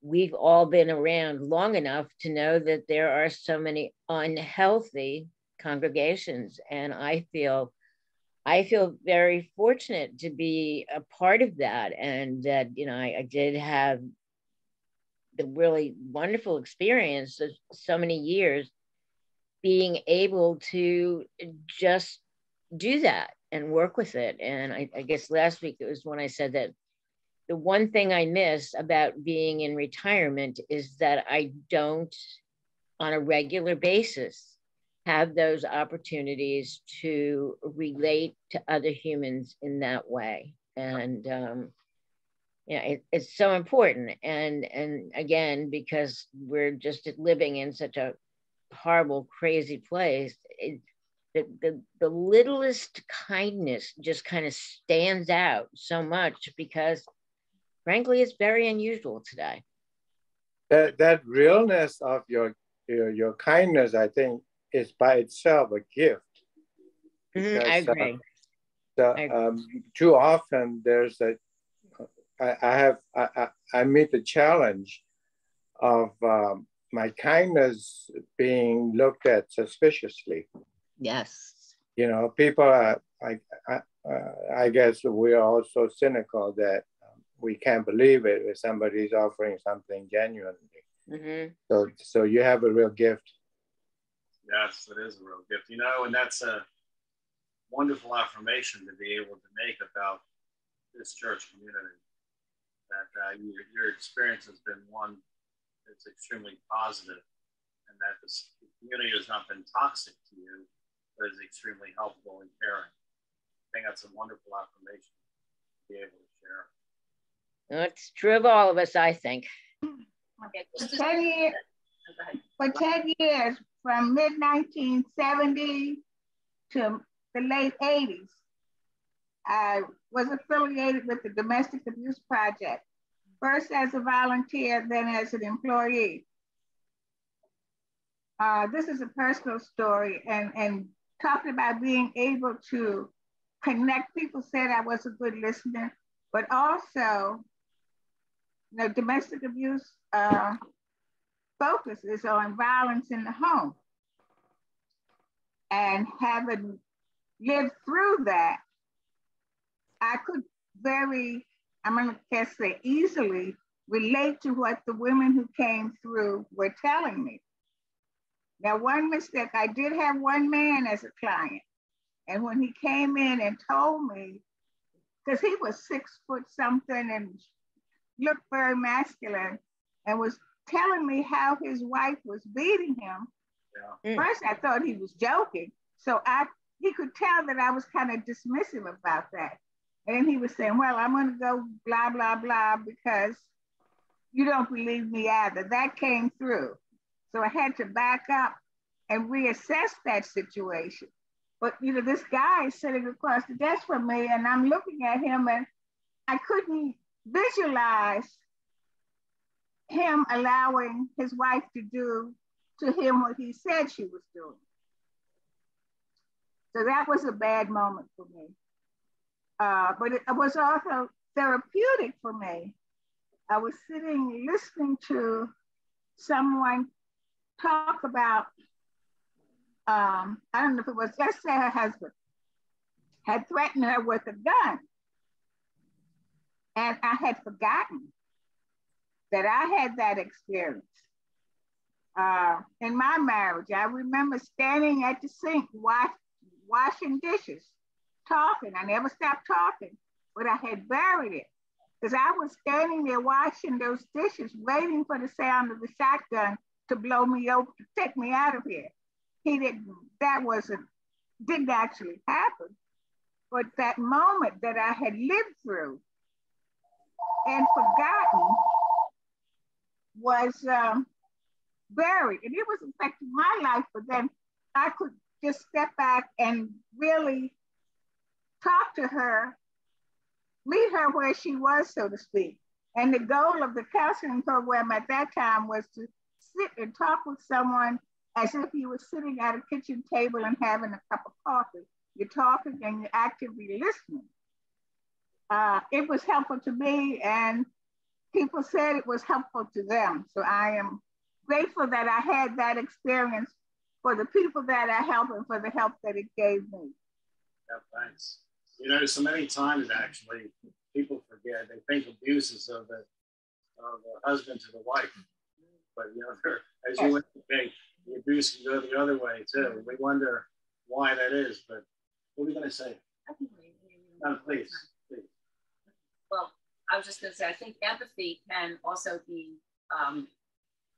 S5: we've all been around long enough to know that there are so many unhealthy congregations. And I feel very fortunate to be a part of that. And that, you know, I did have the really wonderful experience of so many years being able to just do that and work with it. And I guess last week it was when I said that the one thing I miss about being in retirement is that I don't, on a regular basis, have those opportunities to relate to other humans in that way. And yeah, it's so important. And again, because we're just living in such a horrible, crazy place, the littlest kindness just kind of stands out so much, because frankly, it's very unusual today.
S6: That realness of your kindness, I think, is by itself a gift.
S5: Because, I agree.
S6: Too often there's I meet the challenge of my kindness being looked at suspiciously.
S5: Yes.
S6: You know, people are, I guess we are also cynical that we can't believe it if somebody's offering something genuinely. Mm-hmm. So you have a real gift.
S1: Yes, it is a real gift. You know, and that's a wonderful affirmation to be able to make about this church community. That your experience has been one that's extremely positive, and that the community has not been toxic to you, but is extremely helpful and caring. I think that's a wonderful affirmation to be able to share.
S5: It's true of all of us, I think.
S4: For 10 years, from mid-1970 to the late 80s, I was affiliated with the Domestic Abuse Project, first as a volunteer, then as an employee. This is a personal story, and talking about being able to connect. People said I was a good listener, but also, you know, domestic abuse focuses on violence in the home. And having lived through that, I could I'm going to say easily relate to what the women who came through were telling me. Now, one mistake, I did have one man as a client. And when he came in and told me, because he was 6 foot something and looked very masculine and was telling me how his wife was beating him.
S1: Yeah.
S4: First, I thought he was joking. So he could tell that I was kind of dismissive about that. And he was saying, well, I'm going to go blah, blah, blah, because you don't believe me either. That came through. So I had to back up and reassess that situation. But, this guy is sitting across the desk from me, and I'm looking at him, and I couldn't visualize him allowing his wife to do to him what he said she was doing. So that was a bad moment for me. But it was also therapeutic for me. I was sitting listening to someone talk about, I don't know if it was, let's say her husband had threatened her with a gun. And I had forgotten that I had that experience. In my marriage, I remember standing at the sink, washing dishes, talking. I never stopped talking, but I had buried it because I was standing there washing those dishes, waiting for the sound of the shotgun to blow me up, to take me out of here. Didn't actually happen. But that moment that I had lived through and forgotten was buried. And it was affecting my life, but then I could just step back and really talk to her, meet her where she was, so to speak. And the goal of the counseling program at that time was to sit and talk with someone as if you were sitting at a kitchen table and having a cup of coffee. You're talking and you're actively listening. It was helpful to me, and people said it was helpful to them. So I am grateful that I had that experience for the people that I helped and for the help that it gave me.
S1: Yeah, thanks. So many times actually people forget, they think abuse is of the husband to the wife, but as you indicate, the abuse can go the other way too. We wonder why that is, but what are we going to say? Please.
S2: Well, I was just going to say, I think empathy can also be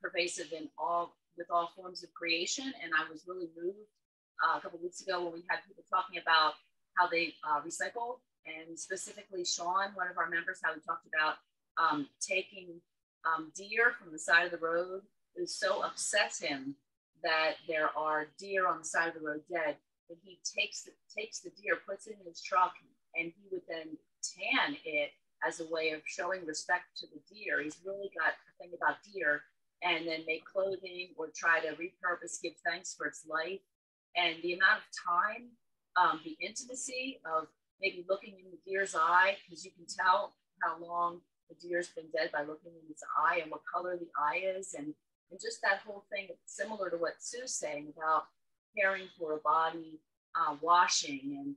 S2: pervasive with all forms of creation. And I was really moved a couple of weeks ago when we had people talking about how they recycle, and specifically Sean, one of our members, how he talked about taking deer from the side of the road. It so upsets him that there are deer on the side of the road dead, that he takes the deer, puts it in his truck, and he would then tan it as a way of showing respect to the deer. He's really got a thing about deer, and then make clothing or try to repurpose, give thanks for its life. And the amount of time, the intimacy of maybe looking in the deer's eye, because you can tell how long the deer's been dead by looking in its eye and what color the eye is. And just that whole thing, similar to what Sue's saying about caring for a body, washing, and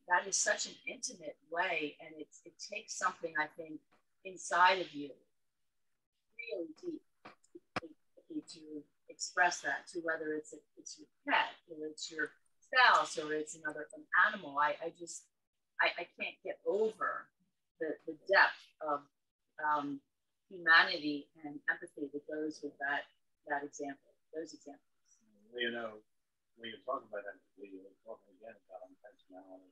S2: that is such an intimate way, and it takes something, I think, inside of you really deep to express that to, whether it's your pet or it's your spouse or it's an animal. I can't get over the depth of humanity and empathy that goes with those examples.
S1: When you talk about empathy, you're talking again about intentionality.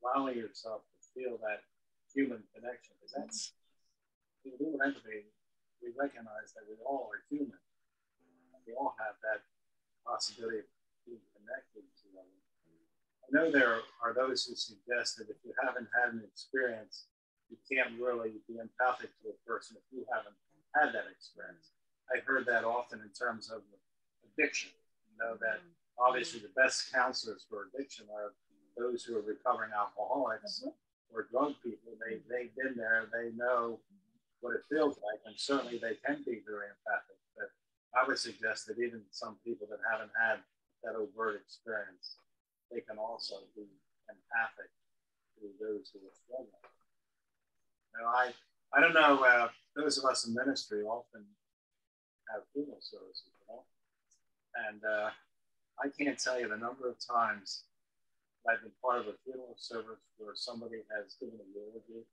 S1: Allowing yourself to feel that human connection, because that's, when we do empathy, we recognize that we all are human. We all have that possibility of being connected to others. I know there are those who suggest that if you haven't had an experience, you can't really be empathic to a person if you haven't had that experience. I heard that often in terms of addiction. That obviously the best counselors for addiction are those who are recovering alcoholics or drug people. They've been there, they know what it feels like, and certainly they can be very empathic. But I would suggest that even some people that haven't had that overt experience, they can also be empathic to those who are struggling. I don't know, those of us in ministry often have funeral services, and I can't tell you the number of times I've been part of a funeral service where somebody has given a eulogy,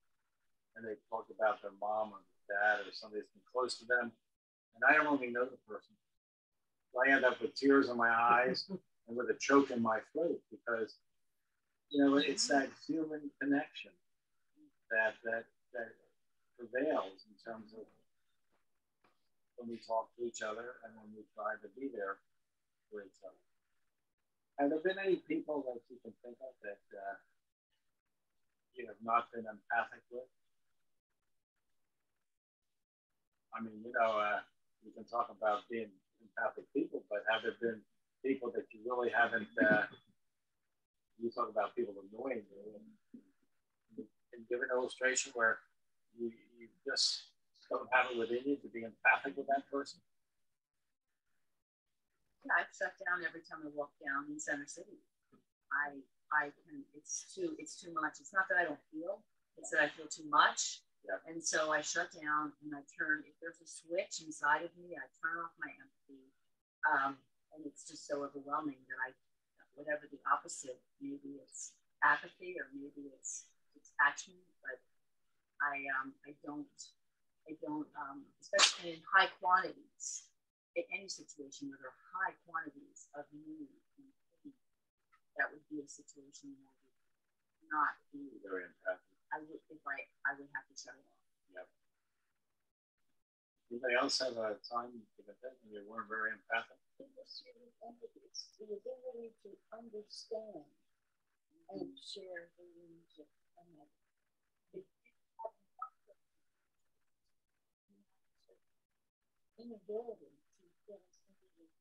S1: and they talk about their mom or their dad or somebody that's been close to them, and I don't even know the person. So I end up with tears in my eyes and with a choke in my throat because, you know, it's that human connection that prevails in terms of when we talk to each other and when we try to be there for each other. Have there been any people that you can think of that you have not been empathic with? I mean, you know, we can talk about being empathic people, but have there been people that you really haven't, you talk about people annoying you, and give an illustration where you just don't have it within you to be empathic with that person?
S2: Yeah, I shut down every time I walk down in Center City. I can, it's too much. It's not that I don't feel, it's that I feel too much. Yeah. And so I shut down and I turn, if there's a switch inside of me, I turn off my empathy. And it's just so overwhelming that whatever the opposite, maybe it's apathy or maybe it's attachment, but I don't, especially in high quantities, in any situation where there are high quantities of me, that would be a situation where I would not be
S1: very empathic.
S2: I would have to shut it off.
S1: Yep. Anybody else have a time when you weren't very empathic?
S7: It's the ability to understand and share the needs of another. Inability to get somebody.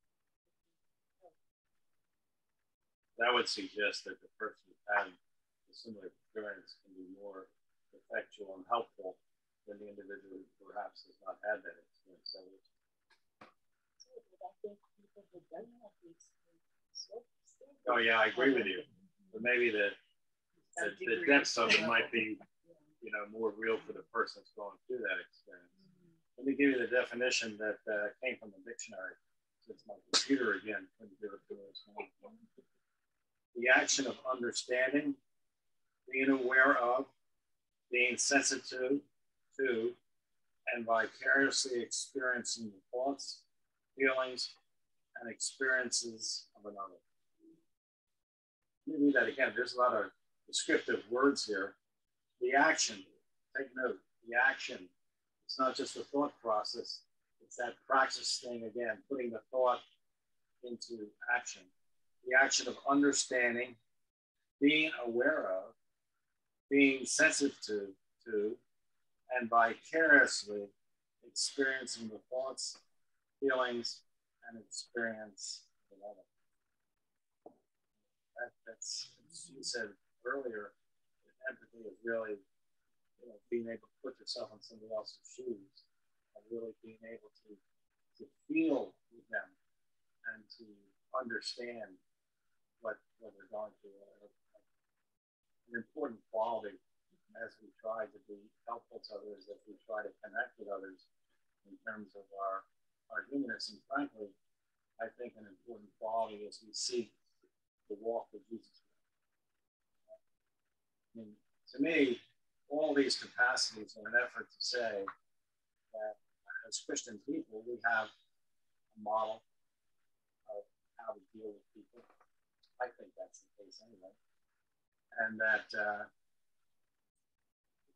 S1: That would suggest that the person who had a similar experience can be more effectual and helpful than the individual who perhaps has not had that experience. So
S7: I think people who don't have the experience.
S1: Oh yeah, I agree with you. But maybe the depths of it might be, you know, more real for the person that's going through that experience. Let me give you the definition that came from the dictionary. It's my computer again. Couldn't do it for us. The action of understanding, being aware of, being sensitive to, and vicariously experiencing the thoughts, feelings, and experiences of another. Let me read that again. There's a lot of descriptive words here. The action, take note, the action. It's not just a thought process. It's that practice thing again, putting the thought into action. The action of understanding, being aware of, being sensitive to, and vicariously experiencing the thoughts, feelings, and experience of another. That's, as you said earlier, empathy is really, you know, being able to put yourself in somebody else's shoes and really being able to feel with them and to understand what they're going through. An important quality as we try to be helpful to others, as we try to connect with others in terms of our humanness. And frankly, I think an important quality as we seek to walk with Jesus. I mean, to me, all these capacities are an effort to say that as Christian people, we have a model of how to deal with people. I think that's the case anyway. And that it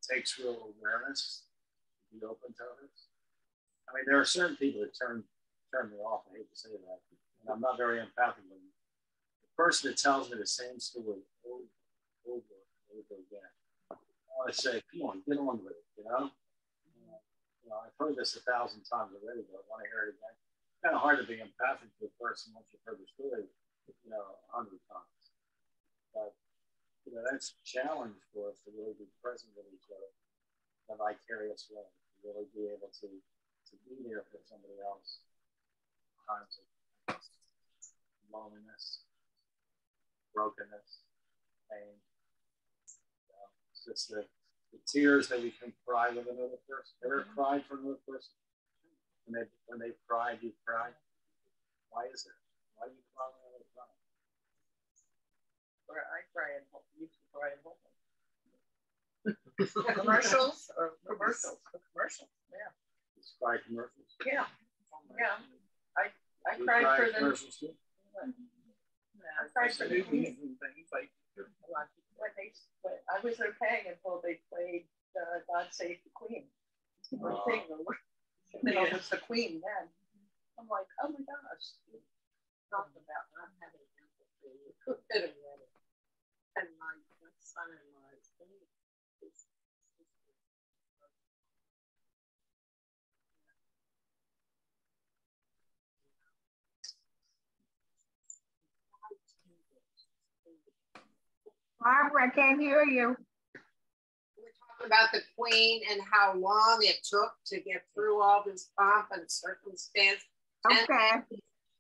S1: takes real awareness to be open to others. I mean, there are certain people that turn me off. I hate to say that. And I'm not very empathic with them. The person that tells me the same story over and over again, I want to say, come on, get on with it, you know? I've heard this 1,000 times already, but I want to hear it again. It's kind of hard to be empathic to a person once you've heard the story, 100 times. But, that's a challenge for us to really be present with each other in a vicarious way, to really be able to be there for somebody else in times of loneliness, brokenness, pain. It's just the tears that we can cry with another person. Ever cried for another person? When they cried, you cried? Why is it? Why do you cry when they cry?
S3: Or I cry and hope you cry and hope. Commercials or commercials? Commercials, yeah.
S1: It's cry commercials.
S3: Yeah, yeah. I
S1: You
S3: cried
S1: cry
S3: for the.
S1: commercials too?
S3: I cried for the Queen. When I was okay until they played God Save the Queen. One thing, it was the Queen then. I'm like, oh my gosh. Talk about not having empathy. And my son-in-law is
S4: Barbara, I can't hear you.
S8: We're talking about the Queen and how long it took to get through all this pomp and circumstance.
S4: Okay.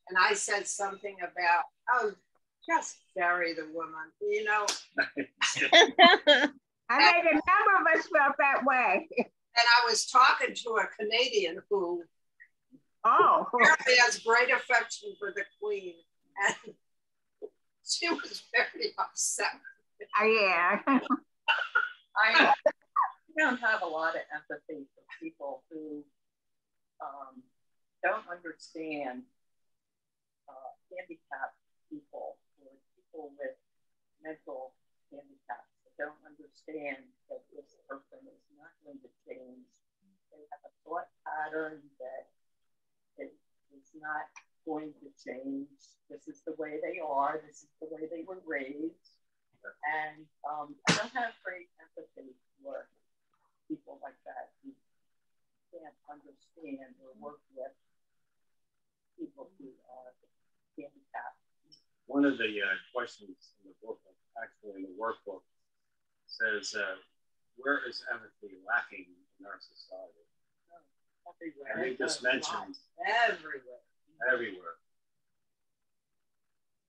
S8: And I said something about, oh, just bury the woman, you know.
S4: I think a number of us felt that way.
S8: And I was talking to a Canadian who apparently has great affection for the Queen. And she was very upset.
S4: Yeah.
S3: I don't have a lot of empathy for people who don't understand handicapped people or people with mental handicaps. They don't understand that this person is not going to change. They have a thought pattern that it is not going to change. This is the way they are. This is the way they were raised. And I don't have great empathy for people like that who can't understand or work with people who are handicapped.
S1: One of the questions in the book, actually in the workbook, says, where is empathy lacking in our society?
S3: Everywhere.
S1: And you just mentioned
S3: everywhere.
S1: Everywhere.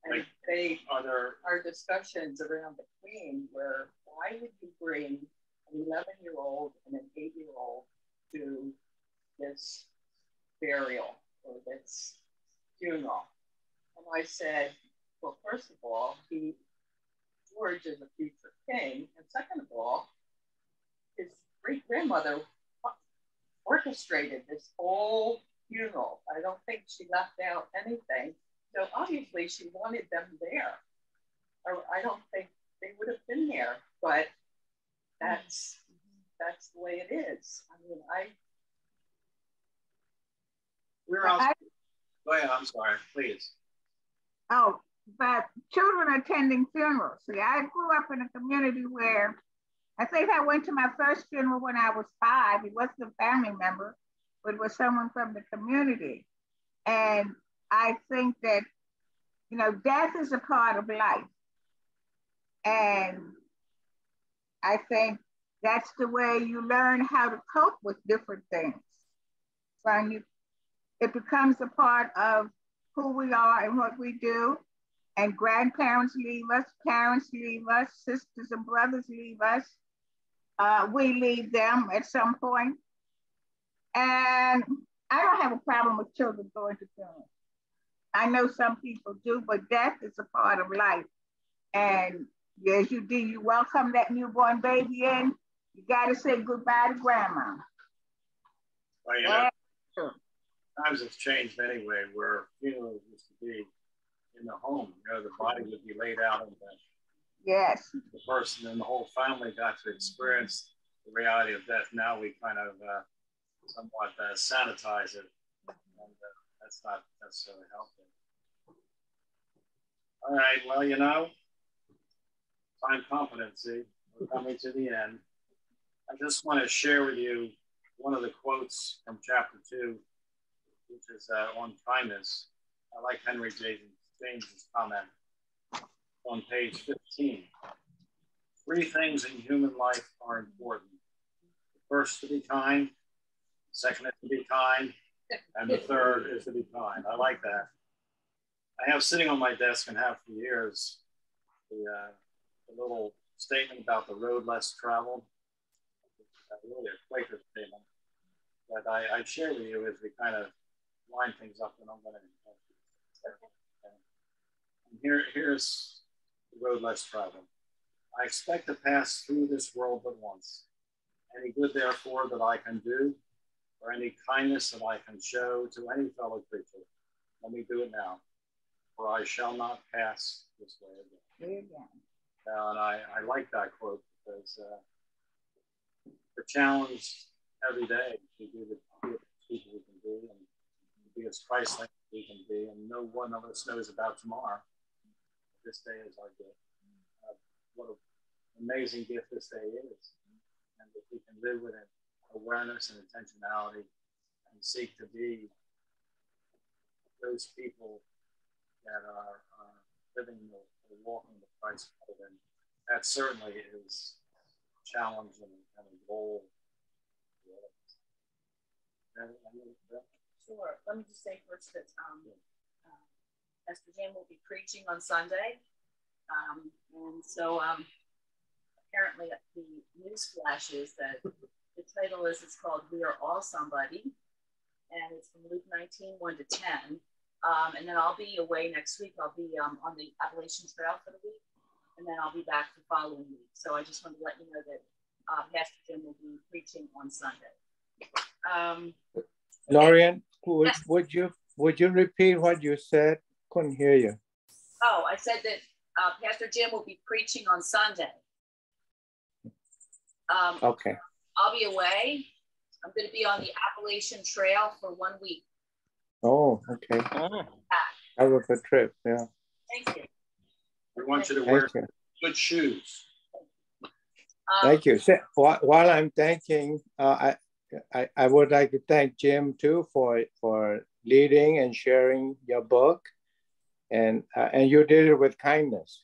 S3: And
S1: like,
S3: there are discussions around the Queen where why would you bring an 11-year-old and an 8-year-old to this burial or this funeral? And I said, well, first of all, George is a future king. And second of all, his great-grandmother orchestrated this whole funeral. I don't think she left out anything. So obviously she wanted them there. Or I don't think they would have been there, but that's the way it is. I mean,
S1: Go ahead, I'm sorry, please.
S4: Oh, but children attending funerals. See, I grew up in a community where I think I went to my first funeral when I was 5. It wasn't a family member, but it was someone from the community. And I think that, you know, death is a part of life. And I think that's the way you learn how to cope with different things. When it becomes a part of who we are and what we do. And grandparents leave us, parents leave us, sisters and brothers leave us. We leave them at some point. And I don't have a problem with children going to funerals. I know some people do, but death is a part of life. And as you do, you welcome that newborn baby in, you gotta say goodbye to grandma.
S1: Well, you know, times have changed anyway, where funerals used to be in the home. You know, the body would be laid out and the person and the whole family got to experience the reality of death. Now we kind of somewhat sanitize it, and that's not necessarily helpful. All right, well, you know, time competency, we're coming to the end. I just want to share with you one of the quotes from chapter 2, which is on kindness. I like Henry James's comment on page 15. 3 things in human life are important. The first, to be kind. The second is to be kind. And the third is to be kind. I like that. I have sitting on my desk and have for years the little statement about the road less traveled. Really a Quaker statement that I share with you as we kind of line things up, and I'm going to. Here's the road less traveled. I expect to pass through this world but once. Any good, therefore, that I can do, or any kindness that I can show to any fellow creature, let me do it now, for I shall not pass this way again. And I like that quote because we're challenged every day to do the people we can be and be as Christ-like as we can be, and no one of us knows about tomorrow. This day is our gift. What an amazing gift this day is. And if we can live with it, awareness and intentionality, and seek to be those people that are living or walking with Christ, then that certainly is a challenge and a goal.
S2: Sure. Let me just say first that Pastor Jim will be preaching on Sunday. And so apparently the news flash is that the title it's called We Are All Somebody. And it's from Luke 19, 1-10. And then I'll be away next week. I'll be on the Appalachian Trail for the week. And then I'll be back the following week. So I just wanted to let you know that Pastor Jim will be preaching on Sunday.
S6: Lorian,
S2: yes.
S6: would you repeat what you said? Couldn't hear you.
S2: Oh, I said that Pastor Jim will be preaching on Sunday.
S6: Okay.
S2: I'll be away. I'm going to be on the Appalachian Trail for 1 week.
S6: Oh, okay. Have a good trip. Yeah.
S2: Thank you.
S1: We want you to wear good shoes.
S6: Thank you. So, while I'm thanking, I would like to thank Jim too for leading and sharing your book, and you did it with kindness.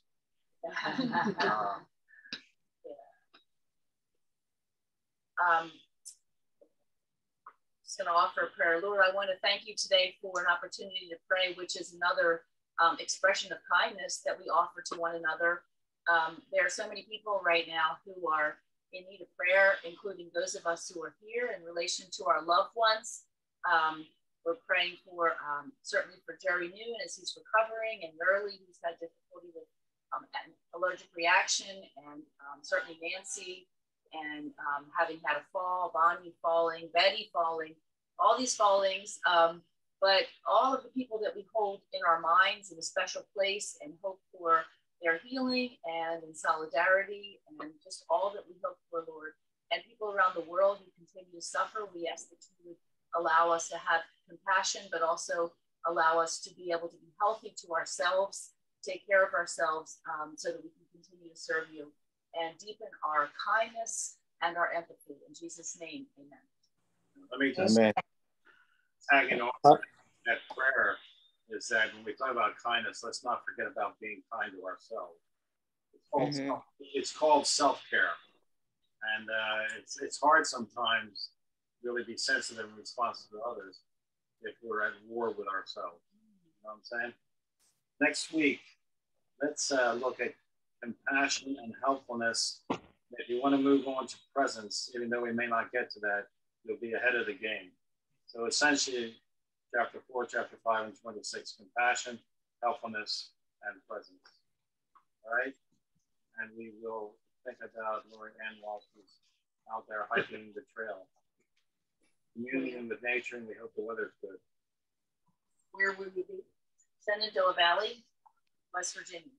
S2: Just going to offer a prayer. Lord, I want to thank you today for an opportunity to pray, which is another expression of kindness that we offer to one another. There are so many people right now who are in need of prayer, including those of us who are here in relation to our loved ones. We're praying for certainly for Jerry Noon as he's recovering, and Nerly, who's had difficulty with an allergic reaction, and certainly Nancy, and having had a fall, Bonnie falling, Betty falling, all these fallings, but all of the people that we hold in our minds in a special place and hope for their healing and in solidarity, and just all that we hope for, Lord. And people around the world who continue to suffer, we ask that you would allow us to have compassion, but also allow us to be able to be healthy to ourselves, take care of ourselves, so that we can continue to serve you and deepen our kindness and our empathy. In Jesus' name, amen.
S1: Let me just tagging on that prayer is that when we talk about kindness, let's not forget about being kind to ourselves. It's called self-care. And it's hard sometimes to really be sensitive and responsive to others if we're at war with ourselves. You know what I'm saying? Next week, let's look at compassion and helpfulness. If you want to move on to presence, even though we may not get to that, you'll be ahead of the game. So essentially, chapter 4, chapter 5, and 26, compassion, helpfulness, and presence. All right? And we will think about Lori Ann while she's out there hiking the trail. Communing with nature, and we hope the weather's good.
S2: Where will we be? Shenandoah Valley, West Virginia.